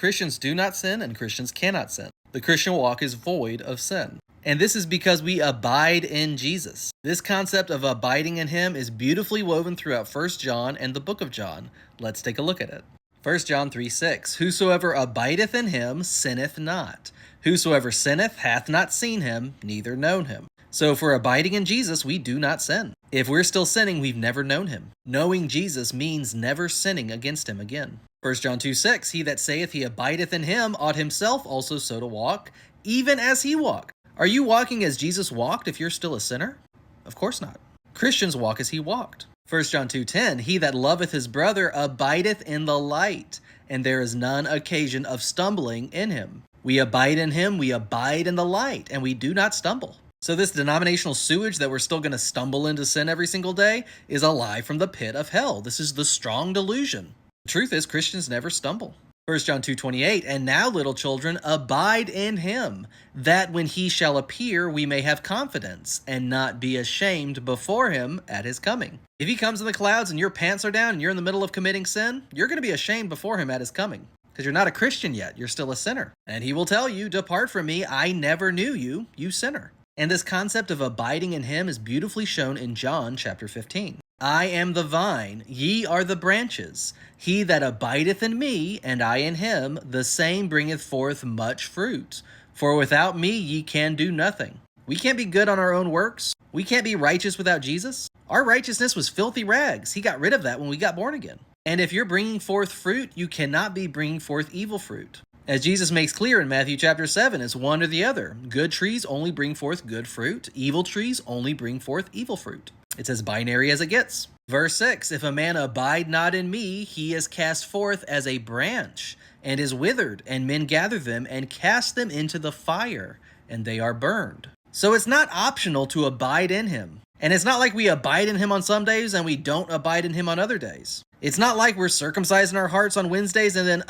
Christians do not sin and Christians cannot sin. The Christian walk is void of sin. And this is because we abide in Jesus. This concept of abiding in him is beautifully woven throughout 1 John and the book of John. Let's take a look at it. 1 John 3:6, Whosoever abideth in him sinneth not. Whosoever sinneth hath not seen him, neither known him. So if we're abiding in Jesus, we do not sin. If we're still sinning, we've never known him. Knowing Jesus means never sinning against him again. 1 John 2:6, He that saith he abideth in him ought himself also so to walk, even as he walked. Are you walking as Jesus walked if you're still a sinner? Of course not. Christians walk as he walked. 1 John 2:10, He that loveth his brother abideth in the light, and there is none occasion of stumbling in him. We abide in him, we abide in the light, and we do not stumble. So this denominational sewage that we're still going to stumble into sin every single day is a lie from the pit of hell. This is the strong delusion. The truth is Christians never stumble. 1 John 2:28, And now, little children, abide in him, that when he shall appear, we may have confidence, and not be ashamed before him at his coming. If he comes in the clouds and your pants are down and you're in the middle of committing sin, you're going to be ashamed before him at his coming. Because you're not a Christian yet, you're still a sinner. And he will tell you, Depart from me, I never knew you, you sinner. And this concept of abiding in him is beautifully shown in John chapter 15. I am the vine, ye are the branches. He that abideth in me, and I in him, the same bringeth forth much fruit. For without me ye can do nothing. We can't be good on our own works. We can't be righteous without Jesus. Our righteousness was filthy rags. He got rid of that when we got born again. And if you're bringing forth fruit, you cannot be bringing forth evil fruit. As Jesus makes clear in Matthew chapter 7, it's one or the other. Good trees only bring forth good fruit. Evil trees only bring forth evil fruit. It's as binary as it gets. Verse 6, If a man abide not in me, he is cast forth as a branch, and is withered, and men gather them and cast them into the fire, and they are burned. So it's not optional to abide in him. And it's not like we abide in him on some days and we don't abide in him on other days. It's not like we're circumcising our hearts on Wednesdays and then,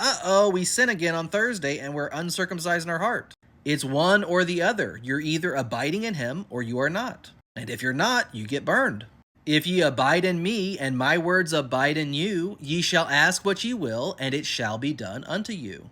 we sin again on Thursday and we're uncircumcised in our heart. It's one or the other. You're either abiding in him or you are not. And if you're not, you get burned. If ye abide in me, and my words abide in you, ye shall ask what ye will, and it shall be done unto you.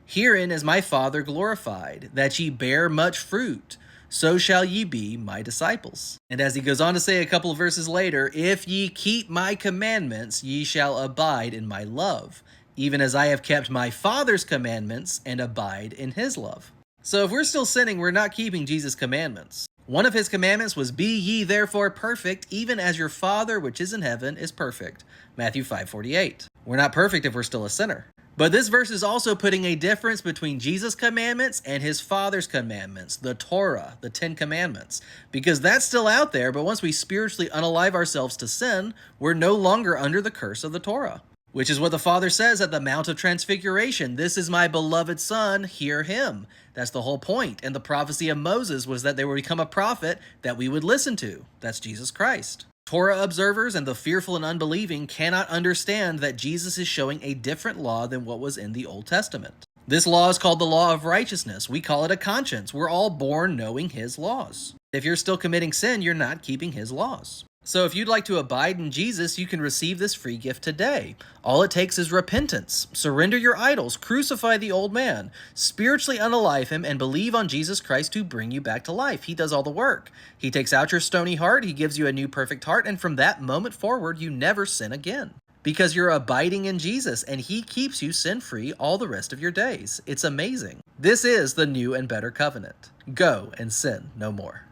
Herein is my Father glorified, that ye bear much fruit, so shall ye be my disciples. And as he goes on to say a couple of verses later, If ye keep my commandments, ye shall abide in my love, even as I have kept my Father's commandments, and abide in his love. So if we're still sinning, we're not keeping Jesus' commandments. One of his commandments was, Be ye therefore perfect, even as your Father which is in heaven is perfect. Matthew 5:48. We're not perfect if we're still a sinner. But this verse is also putting a difference between Jesus' commandments and his Father's commandments, the Torah, the 10 Commandments. Because that's still out there, but once we spiritually unalive ourselves to sin, we're no longer under the curse of the Torah. Which is what the Father says at the Mount of Transfiguration. This is my beloved Son, hear him. That's the whole point. And the prophecy of Moses was that there would become a prophet that we would listen to. That's Jesus Christ. Torah observers and the fearful and unbelieving cannot understand that Jesus is showing a different law than what was in the Old Testament. This law is called the law of righteousness. We call it a conscience. We're all born knowing his laws. If you're still committing sin, you're not keeping his laws. So if you'd like to abide in Jesus, you can receive this free gift today. All it takes is repentance. Surrender your idols, crucify the old man, spiritually unalive him, and believe on Jesus Christ to bring you back to life. He does all the work. He takes out your stony heart, he gives you a new perfect heart, and from that moment forward, you never sin again. Because you're abiding in Jesus, and he keeps you sin-free all the rest of your days. It's amazing. This is the new and better covenant. Go and sin no more.